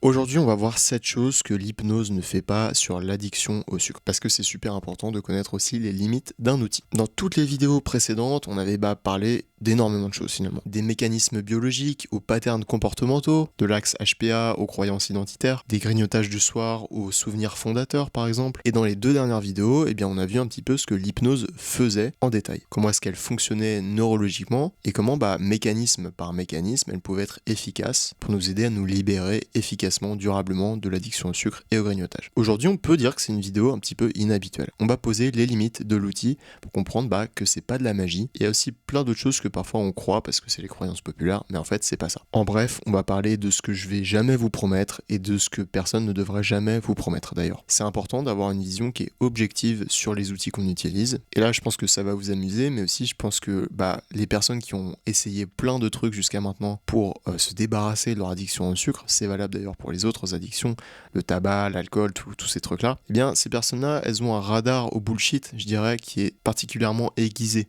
Aujourd'hui, on va voir 7 choses que l'hypnose ne fait pas sur l'addiction au sucre, parce que c'est super important de connaître aussi les limites d'un outil. Dans toutes les vidéos précédentes, on avait parlé d'énormément de choses finalement. Des mécanismes biologiques aux patterns comportementaux, de l'axe HPA aux croyances identitaires, des grignotages du soir aux souvenirs fondateurs par exemple. Et dans les deux dernières vidéos, on a vu un petit peu ce que l'hypnose faisait en détail. Comment est-ce qu'elle fonctionnait neurologiquement et comment, mécanisme par mécanisme, elle pouvait être efficace pour nous aider à nous libérer efficacement, durablement de l'addiction au sucre et au grignotage. Aujourd'hui, on peut dire que c'est une vidéo un petit peu inhabituelle. On va poser les limites de l'outil pour comprendre que c'est pas de la magie. Il y a aussi plein d'autres choses que parfois on croit parce que c'est les croyances populaires, mais en fait c'est pas ça. En bref, on va parler de ce que je vais jamais vous promettre et de ce que personne ne devrait jamais vous promettre d'ailleurs. C'est important d'avoir une vision qui est objective sur les outils qu'on utilise. Et là, je pense que ça va vous amuser, mais aussi je pense que les personnes qui ont essayé plein de trucs jusqu'à maintenant pour se débarrasser de leur addiction au sucre, c'est valable d'ailleurs pour les autres addictions, le tabac, l'alcool, tous ces trucs-là, ces personnes-là, elles ont un radar au bullshit, je dirais, qui est particulièrement aiguisé.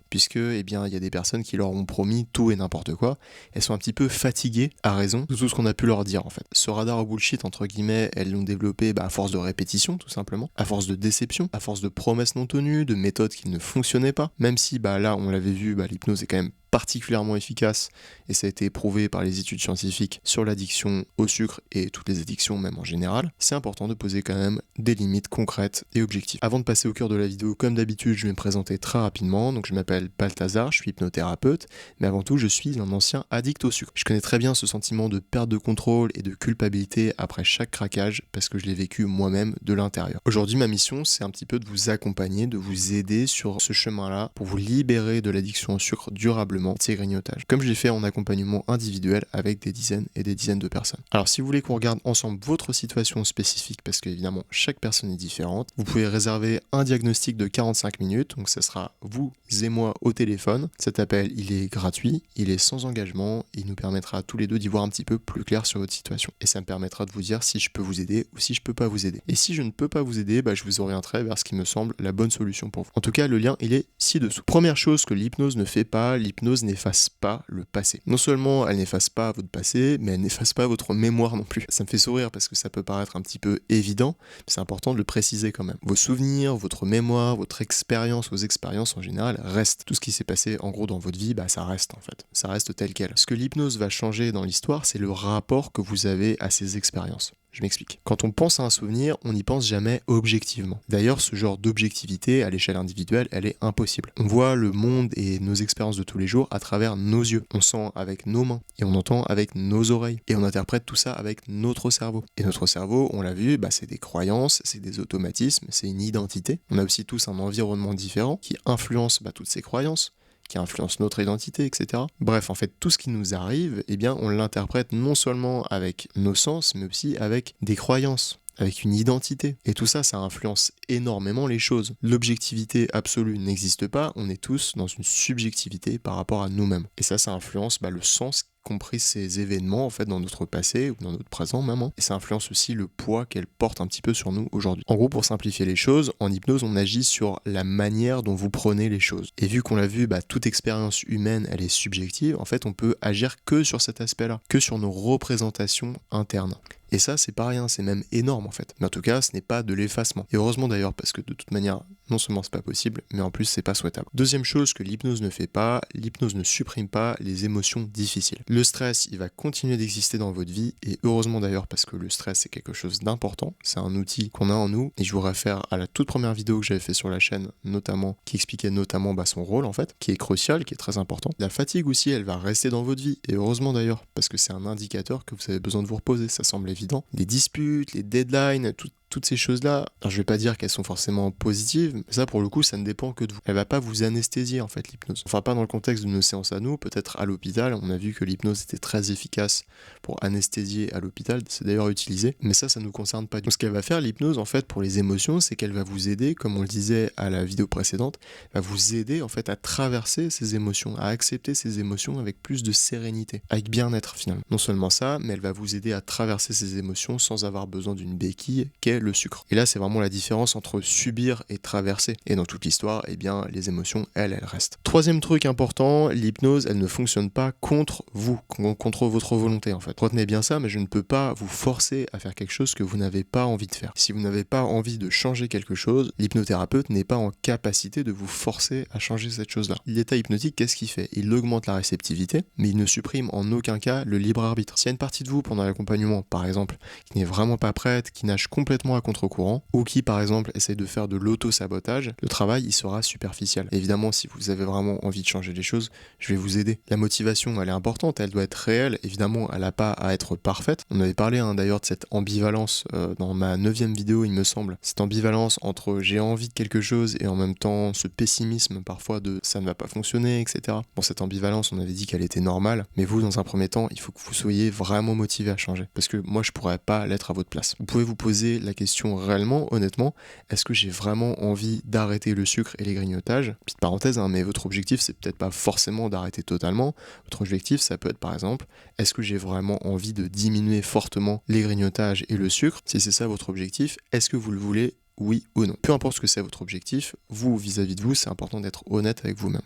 Puisque, il y a des personnes qui leur ont promis tout et n'importe quoi. Elles sont un petit peu fatiguées, à raison, de tout ce qu'on a pu leur dire, en fait. Ce radar au bullshit, entre guillemets, elles l'ont développé à force de répétition, tout simplement, à force de déception, à force de promesses non tenues, de méthodes qui ne fonctionnaient pas. Même si, là, on l'avait vu, l'hypnose est quand même particulièrement efficace, et ça a été prouvé par les études scientifiques sur l'addiction au sucre et toutes les addictions même en général, c'est important de poser quand même des limites concrètes et objectives. Avant de passer au cœur de la vidéo, comme d'habitude, je vais me présenter très rapidement. Donc je m'appelle Balthazar, je suis hypnothérapeute, mais avant tout, je suis un ancien addict au sucre. Je connais très bien ce sentiment de perte de contrôle et de culpabilité après chaque craquage, parce que je l'ai vécu moi-même de l'intérieur. Aujourd'hui, ma mission, c'est un petit peu de vous accompagner, de vous aider sur ce chemin-là, pour vous libérer de l'addiction au sucre durablement, ces grignotages, comme je l'ai fait en accompagnement individuel avec des dizaines et des dizaines de personnes. Alors si vous voulez qu'on regarde ensemble votre situation spécifique, parce qu'évidemment chaque personne est différente, vous pouvez réserver un diagnostic de 45 minutes, donc ça sera vous et moi au téléphone. Cet appel, il est gratuit, il est sans engagement, il nous permettra tous les deux d'y voir un petit peu plus clair sur votre situation. Et ça me permettra de vous dire si je peux vous aider ou si je peux pas vous aider. Et si je ne peux pas vous aider, je vous orienterai vers ce qui me semble la bonne solution pour vous. En tout cas, le lien, il est ci-dessous. Première chose que l'hypnose ne fait pas, l'hypnose n'efface pas le passé. Non seulement elle n'efface pas votre passé, mais elle n'efface pas votre mémoire non plus. Ça me fait sourire parce que ça peut paraître un petit peu évident, mais c'est important de le préciser quand même. Vos souvenirs, votre mémoire, votre expérience, vos expériences en général restent. Tout ce qui s'est passé en gros dans votre vie, ça reste en fait. Ça reste tel quel. Ce que l'hypnose va changer dans l'histoire, c'est le rapport que vous avez à ces expériences. Je m'explique. Quand on pense à un souvenir, on n'y pense jamais objectivement. D'ailleurs, ce genre d'objectivité à l'échelle individuelle, elle est impossible. On voit le monde et nos expériences de tous les jours à travers nos yeux. On sent avec nos mains et on entend avec nos oreilles. Et on interprète tout ça avec notre cerveau. Et notre cerveau, on l'a vu, c'est des croyances, c'est des automatismes, c'est une identité. On a aussi tous un environnement différent qui influence toutes ces croyances, qui influence notre identité, etc. Bref, en fait, tout ce qui nous arrive, on l'interprète non seulement avec nos sens, mais aussi avec des croyances, avec une identité. Et tout ça, ça influence énormément les choses. L'objectivité absolue n'existe pas, on est tous dans une subjectivité par rapport à nous-mêmes. Et ça influence le sens compris ces événements en fait dans notre passé ou dans notre présent même, et ça influence aussi le poids qu'elles portent un petit peu sur nous aujourd'hui. En gros, pour simplifier les choses, en hypnose on agit sur la manière dont vous prenez les choses, et vu qu'on l'a vu, toute expérience humaine elle est subjective, en fait on peut agir que sur cet aspect là, que sur nos représentations internes. Et ça, c'est pas rien, c'est même énorme en fait. Mais en tout cas, ce n'est pas de l'effacement. Et heureusement d'ailleurs, parce que de toute manière, non seulement c'est pas possible, mais en plus c'est pas souhaitable. Deuxième chose que l'hypnose ne fait pas, l'hypnose ne supprime pas les émotions difficiles. Le stress, il va continuer d'exister dans votre vie, et heureusement d'ailleurs, parce que le stress c'est quelque chose d'important, c'est un outil qu'on a en nous, et je vous réfère à la toute première vidéo que j'avais fait sur la chaîne, notamment, qui expliquait notamment son rôle en fait, qui est crucial, qui est très important. La fatigue aussi, elle va rester dans votre vie, et heureusement d'ailleurs, parce que c'est un indicateur que vous avez besoin de vous reposer, ça semble évident. Les disputes, les deadlines, toutes ces choses-là, alors je vais pas dire qu'elles sont forcément positives, mais ça pour le coup ça ne dépend que de vous. Elle va pas vous anesthésier en fait l'hypnose. Enfin pas dans le contexte de nos séances à nous, peut-être à l'hôpital, on a vu que l'hypnose était très efficace pour anesthésier à l'hôpital, c'est d'ailleurs utilisé, mais ça nous concerne pas du tout. Ce qu'elle va faire l'hypnose en fait pour les émotions, c'est qu'elle va vous aider, comme on le disait à la vidéo précédente, va vous aider en fait à traverser ces émotions, à accepter ces émotions avec plus de sérénité, avec bien-être finalement. Non seulement ça, mais elle va vous aider à traverser ces émotions sans avoir besoin d'une béquille qu'est est le sucre. Et là, c'est vraiment la différence entre subir et traverser. Et dans toute l'histoire, eh bien, les émotions, elles restent. Troisième truc important, l'hypnose, elle ne fonctionne pas contre vous, contre votre volonté en fait. Retenez bien ça, mais je ne peux pas vous forcer à faire quelque chose que vous n'avez pas envie de faire. Si vous n'avez pas envie de changer quelque chose, l'hypnothérapeute n'est pas en capacité de vous forcer à changer cette chose-là. L'état hypnotique, qu'est-ce qu'il fait? Il augmente la réceptivité, mais il ne supprime en aucun cas le libre arbitre. S'il y a une partie de vous pendant l'accompagnement, par exemple, qui n'est vraiment pas prête, qui nage complètement à contre-courant, ou qui, par exemple, essaie de faire de l'auto-sabotage, le travail, il sera superficiel. Évidemment, si vous avez vraiment envie de changer les choses, je vais vous aider. La motivation, elle est importante, elle doit être réelle. Évidemment, elle n'a pas à être parfaite. On avait parlé d'ailleurs de cette ambivalence dans ma 9e vidéo, il me semble. Cette ambivalence entre j'ai envie de quelque chose et en même temps ce pessimisme parfois de ça ne va pas fonctionner, etc. Bon, cette ambivalence, on avait dit qu'elle était normale, mais vous, dans un premier temps, il faut que vous soyez vraiment motivé à changer. Parce que moi, je pourrais pas l'être à votre place. Vous pouvez vous poser la question réellement, honnêtement, est-ce que j'ai vraiment envie d'arrêter le sucre et les grignotages? Petite parenthèse, mais votre objectif, c'est peut-être pas forcément d'arrêter totalement. Votre objectif, ça peut être par exemple, est-ce que j'ai vraiment envie de diminuer fortement les grignotages et le sucre? Si c'est ça votre objectif, est-ce que vous le voulez? Oui ou non. Peu importe ce que c'est votre objectif, vous, vis-à-vis de vous, c'est important d'être honnête avec vous-même.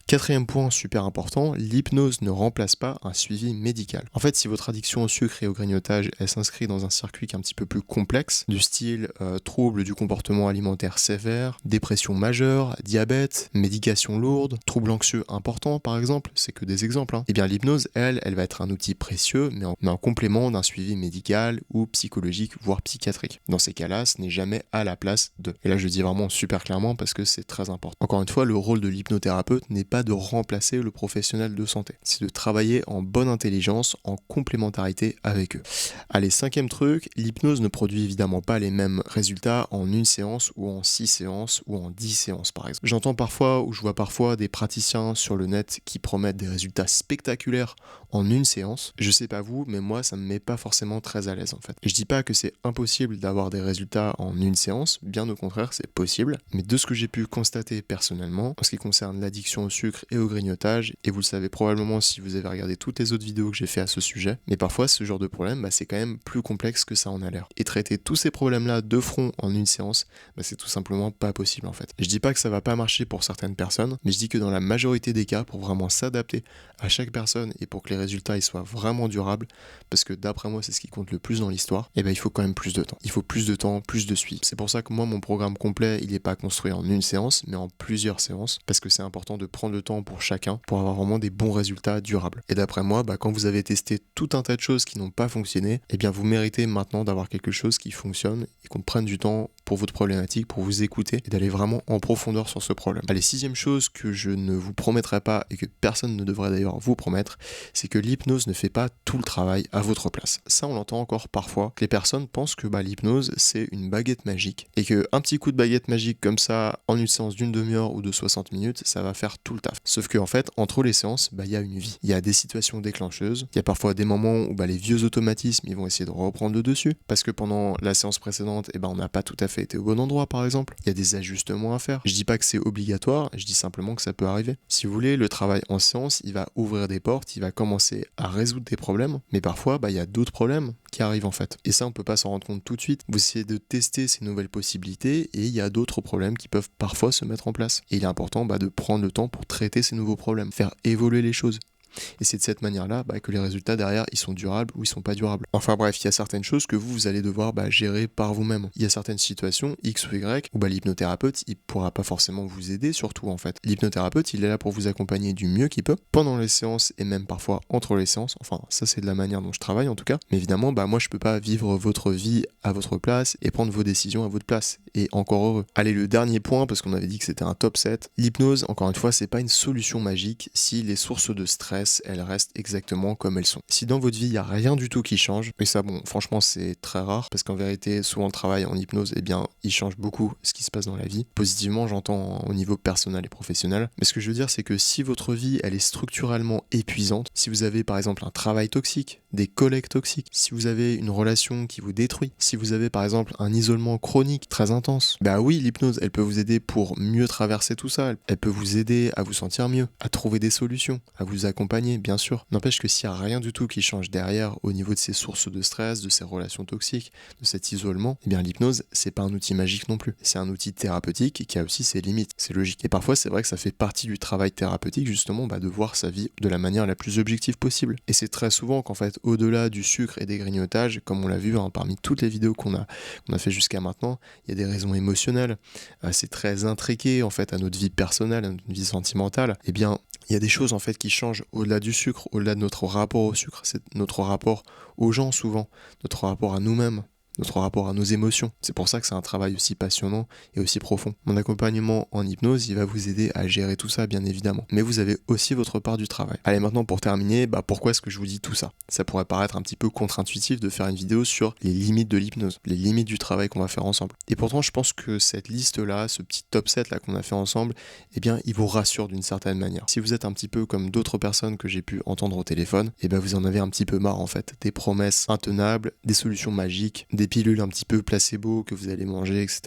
Quatrième point super important, l'hypnose ne remplace pas un suivi médical. En fait, si votre addiction au sucre et au grignotage, elle s'inscrit dans un circuit qui est un petit peu plus complexe, du style troubles du comportement alimentaire sévère, dépression majeure, diabète, médication lourde, troubles anxieux importants par exemple, c'est que des exemples, eh bien l'hypnose, elle va être un outil précieux, mais en complément d'un suivi médical ou psychologique, voire psychiatrique. Dans ces cas-là, ce n'est jamais à la place de. Et là, je le dis vraiment super clairement parce que c'est très important. Encore une fois, le rôle de l'hypnothérapeute n'est pas de remplacer le professionnel de santé. C'est de travailler en bonne intelligence, en complémentarité avec eux. Allez, 5e truc, l'hypnose ne produit évidemment pas les mêmes résultats en une séance ou en 6 séances ou en 10 séances par exemple. J'entends parfois ou je vois parfois des praticiens sur le net qui promettent des résultats spectaculaires en une séance. Je sais pas vous, mais moi ça me met pas forcément très à l'aise en fait. Et je dis pas que c'est impossible d'avoir des résultats en une séance, bien au contraire c'est possible, mais de ce que j'ai pu constater personnellement, en ce qui concerne l'addiction au sucre et au grignotage, et vous le savez probablement si vous avez regardé toutes les autres vidéos que j'ai fait à ce sujet, mais parfois ce genre de problème, c'est quand même plus complexe que ça en a l'air. Et traiter tous ces problèmes-là de front en une séance, c'est tout simplement pas possible en fait. Je dis pas que ça va pas marcher pour certaines personnes, mais je dis que dans la majorité des cas, pour vraiment s'adapter à chaque personne et pour que les résultats ils soient vraiment durables, parce que d'après moi c'est ce qui compte le plus dans l'histoire, il faut quand même plus de temps. Il faut plus de temps, plus de suivi. C'est pour ça que moi mon programme complet, il n'est pas construit en une séance, mais en plusieurs séances, parce que c'est important de prendre le temps pour chacun, pour avoir vraiment des bons résultats durables. Et d'après moi, quand vous avez testé tout un tas de choses qui n'ont pas fonctionné, vous méritez maintenant d'avoir quelque chose qui fonctionne et qu'on prenne du temps pour votre problématique, pour vous écouter et d'aller vraiment en profondeur sur ce problème. Allez, 6e chose que je ne vous promettrai pas et que personne ne devrait d'ailleurs vous promettre, c'est que l'hypnose ne fait pas tout le travail à votre place. Ça, on l'entend encore parfois, que les personnes pensent que l'hypnose, c'est une baguette magique et qu'un petit coup de baguette magique comme ça, en une séance d'une demi-heure ou de 60 minutes, ça va faire tout le taf. Sauf que en fait, entre les séances, il y a une vie. Il y a des situations déclencheuses, il y a parfois des moments où les vieux automatismes, ils vont essayer de reprendre le dessus, parce que pendant la séance précédente, on n'a pas tout à fait été au bon endroit par exemple. Il y a des ajustements à faire. Je dis pas que c'est obligatoire, je dis simplement que ça peut arriver. Si vous voulez, le travail en séance, il va ouvrir des portes, il va commencer à résoudre des problèmes, mais parfois, il y a d'autres problèmes qui arrivent en fait. Et ça, on peut pas s'en rendre compte tout de suite. Vous essayez de tester ces nouvelles possibilités et il y a d'autres problèmes qui peuvent parfois se mettre en place. Et il est important de prendre le temps pour traiter ces nouveaux problèmes, faire évoluer les choses. Et c'est de cette manière-là que les résultats derrière, ils sont durables ou ils sont pas durables. Enfin bref, il y a certaines choses que vous allez devoir gérer par vous-même. Il y a certaines situations, X ou Y, où l'hypnothérapeute, il pourra pas forcément vous aider, surtout en fait. L'hypnothérapeute, il est là pour vous accompagner du mieux qu'il peut, pendant les séances et même parfois entre les séances. Enfin, ça c'est de la manière dont je travaille en tout cas. Mais évidemment, moi je peux pas vivre votre vie à votre place et prendre vos décisions à votre place. Et encore heureux. Allez, le dernier point, parce qu'on avait dit que c'était un top 7. L'hypnose, encore une fois, c'est pas une solution magique si les sources de stress, elles restent exactement comme elles sont. Si dans votre vie, il n'y a rien du tout qui change, et ça, franchement, c'est très rare, parce qu'en vérité, souvent le travail en hypnose, il change beaucoup ce qui se passe dans la vie. Positivement, j'entends au niveau personnel et professionnel. Mais ce que je veux dire, c'est que si votre vie, elle est structurellement épuisante, si vous avez par exemple un travail toxique, des collègues toxiques, si vous avez une relation qui vous détruit, si vous avez par exemple un isolement chronique très intense, oui, l'hypnose, elle peut vous aider pour mieux traverser tout ça, elle peut vous aider à vous sentir mieux, à trouver des solutions, à vous accompagner accompagner, bien sûr. N'empêche que s'il n'y a rien du tout qui change derrière au niveau de ces sources de stress, de ces relations toxiques, de cet isolement, eh bien l'hypnose, c'est pas un outil magique non plus. C'est un outil thérapeutique qui a aussi ses limites, c'est logique. Et parfois, c'est vrai que ça fait partie du travail thérapeutique, justement, de voir sa vie de la manière la plus objective possible. Et c'est très souvent qu'en fait, au-delà du sucre et des grignotages, comme on l'a vu parmi toutes les vidéos qu'on a fait jusqu'à maintenant, il y a des raisons émotionnelles. C'est très intriqué en fait à notre vie personnelle, à notre vie sentimentale. Eh bien, il y a des choses en fait qui changent au-delà du sucre, au-delà de notre rapport au sucre, c'est notre rapport aux gens souvent, notre rapport à nous-mêmes, notre rapport à nos émotions. C'est pour ça que c'est un travail aussi passionnant et aussi profond. Mon accompagnement en hypnose, il va vous aider à gérer tout ça, bien évidemment. Mais vous avez aussi votre part du travail. Allez, maintenant pour terminer, pourquoi est-ce que je vous dis tout ça? Ça pourrait paraître un petit peu contre-intuitif de faire une vidéo sur les limites de l'hypnose, les limites du travail qu'on va faire ensemble. Et pourtant, je pense que cette liste-là, ce petit top 7 là qu'on a fait ensemble, eh bien, il vous rassure d'une certaine manière. Si vous êtes un petit peu comme d'autres personnes que j'ai pu entendre au téléphone, eh bien, vous en avez un petit peu marre en fait. Des promesses intenables, des solutions magiques, des pilules un petit peu placebo que vous allez manger, etc.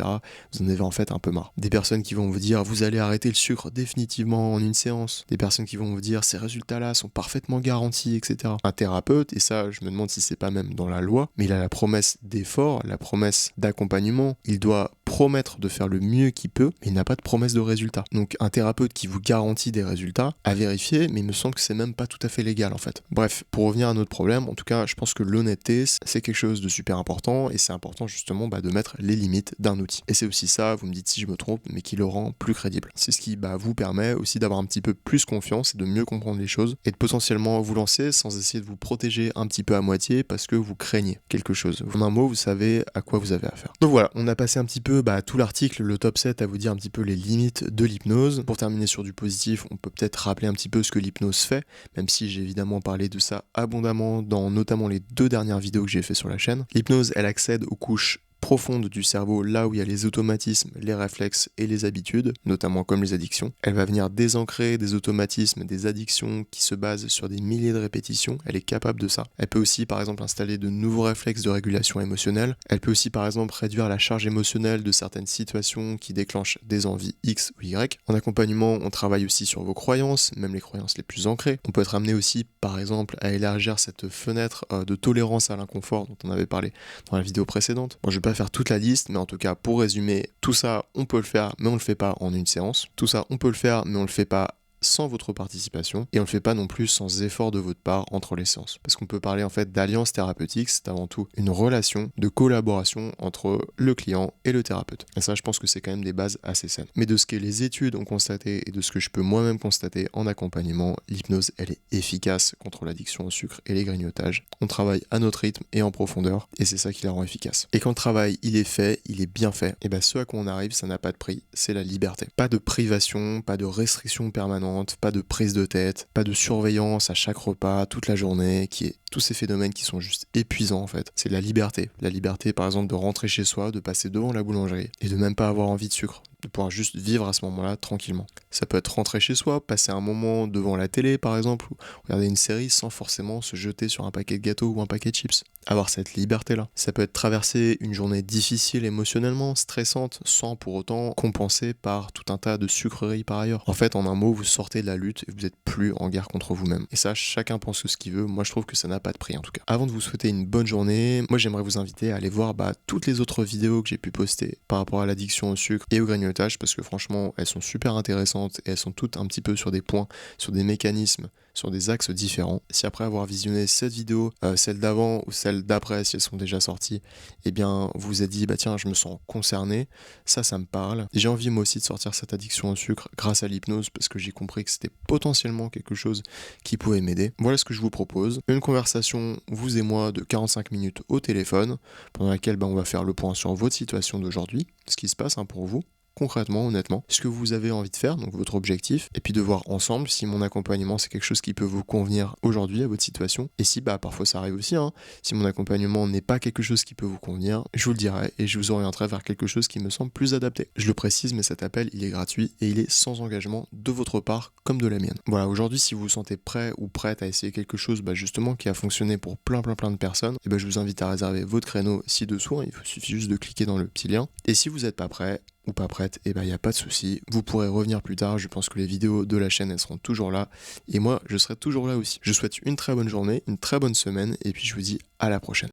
Vous en avez en fait un peu marre. Des personnes qui vont vous dire vous allez arrêter le sucre définitivement en une séance. Des personnes qui vont vous dire ces résultats-là sont parfaitement garantis, etc. Un thérapeute, et ça je me demande si c'est pas même dans la loi, mais il a la promesse d'effort, la promesse d'accompagnement. Il doit promettre de faire le mieux qu'il peut, mais il n'a pas de promesse de résultat. Donc un thérapeute qui vous garantit des résultats, à vérifier, mais il me semble que c'est même pas tout à fait légal en fait. Bref, pour revenir à notre problème, en tout cas je pense que l'honnêteté c'est quelque chose de super important, et c'est important justement de mettre les limites d'un outil. Et c'est aussi ça, vous me dites si je me trompe, mais qui le rend plus crédible. C'est ce qui vous permet aussi d'avoir un petit peu plus confiance et de mieux comprendre les choses et de potentiellement vous lancer sans essayer de vous protéger un petit peu à moitié parce que vous craignez quelque chose. En un mot, vous savez à quoi vous avez affaire. Donc voilà, on a passé un petit peu tout l'article, le top 7 à vous dire un petit peu les limites de l'hypnose. Pour terminer sur du positif, on peut peut-être rappeler un petit peu ce que l'hypnose fait, même si j'ai évidemment parlé de ça abondamment dans notamment les 2 dernières vidéos que j'ai fait sur la chaîne. L'hypnose, elle accède aux couches profonde du cerveau, là où il y a les automatismes, les réflexes et les habitudes, notamment comme les addictions. Elle va venir désancrer des automatismes, des addictions qui se basent sur des milliers de répétitions. Elle est capable de ça. Elle peut aussi, par exemple, installer de nouveaux réflexes de régulation émotionnelle. Elle peut aussi, par exemple, réduire la charge émotionnelle de certaines situations qui déclenchent des envies X ou Y. En accompagnement, on travaille aussi sur vos croyances, même les croyances les plus ancrées. On peut être amené aussi, par exemple, à élargir cette fenêtre de tolérance à l'inconfort dont on avait parlé dans la vidéo précédente. Bon, je vais pas faire toute la liste, mais en tout cas, pour résumer, tout ça, on peut le faire, mais on le fait pas en une séance. Tout ça, on peut le faire, mais on le fait pas sans votre participation, et on le fait pas non plus sans effort de votre part entre les séances. Parce qu'on peut parler en fait d'alliance thérapeutique, c'est avant tout une relation de collaboration entre le client et le thérapeute. Et ça, je pense que c'est quand même des bases assez saines. Mais de ce que les études ont constaté et de ce que je peux moi-même constater en accompagnement, l'hypnose, elle est efficace contre l'addiction au sucre et les grignotages. On travaille à notre rythme et en profondeur, et c'est ça qui la rend efficace. Et quand le travail, il est fait, il est bien fait, et ce à quoi on arrive, ça n'a pas de prix, c'est la liberté. Pas de privation, pas de restriction permanente, pas de prise de tête, pas de surveillance à chaque repas, toute la journée, qui est tous ces phénomènes qui sont juste épuisants en fait. C'est la liberté. La liberté par exemple de rentrer chez soi, de passer devant la boulangerie et de même pas avoir envie de sucre, de pouvoir juste vivre à ce moment-là tranquillement. Ça peut être rentrer chez soi, passer un moment devant la télé par exemple, ou regarder une série sans forcément se jeter sur un paquet de gâteaux ou un paquet de chips. Avoir cette liberté-là. Ça peut être traverser une journée difficile émotionnellement, stressante, sans pour autant compenser par tout un tas de sucreries par ailleurs. En fait, en un mot, vous sortez de la lutte et vous n'êtes plus en guerre contre vous-même. Et ça, chacun pense ce qu'il veut. Moi, je trouve que ça n'a pas de prix en tout cas. Avant de vous souhaiter une bonne journée, moi j'aimerais vous inviter à aller voir toutes les autres vidéos que j'ai pu poster par rapport à l'addiction au sucre et au grignotage, parce que franchement, elles sont super intéressantes et elles sont toutes un petit peu sur des points, sur des mécanismes, sur des axes différents. Si après avoir visionné cette vidéo, celle d'avant ou celle d'après, si elles sont déjà sorties, eh bien vous vous êtes dit tiens, je me sens concerné, ça me parle. J'ai envie moi aussi de sortir cette addiction au sucre grâce à l'hypnose, parce que j'ai compris que c'était potentiellement quelque chose qui pouvait m'aider. Voilà ce que je vous propose. Une conversation, vous et moi, de 45 minutes au téléphone, pendant laquelle on va faire le point sur votre situation d'aujourd'hui, ce qui se passe pour vous. Concrètement, honnêtement, ce que vous avez envie de faire, donc votre objectif, et puis de voir ensemble si mon accompagnement c'est quelque chose qui peut vous convenir aujourd'hui à votre situation, et si parfois ça arrive aussi, si mon accompagnement n'est pas quelque chose qui peut vous convenir, je vous le dirai et je vous orienterai vers quelque chose qui me semble plus adapté. Je le précise, mais cet appel il est gratuit et il est sans engagement de votre part comme de la mienne. Voilà, aujourd'hui si vous vous sentez prêt ou prête à essayer quelque chose justement qui a fonctionné pour plein de personnes, et je vous invite à réserver votre créneau ci-dessous, il suffit juste de cliquer dans le petit lien, et si vous n'êtes pas prêt, ou pas prête, et bah il n'y a pas de souci, vous pourrez revenir plus tard, je pense que les vidéos de la chaîne elles seront toujours là, et moi je serai toujours là aussi. Je vous souhaite une très bonne journée, une très bonne semaine, et puis je vous dis à la prochaine.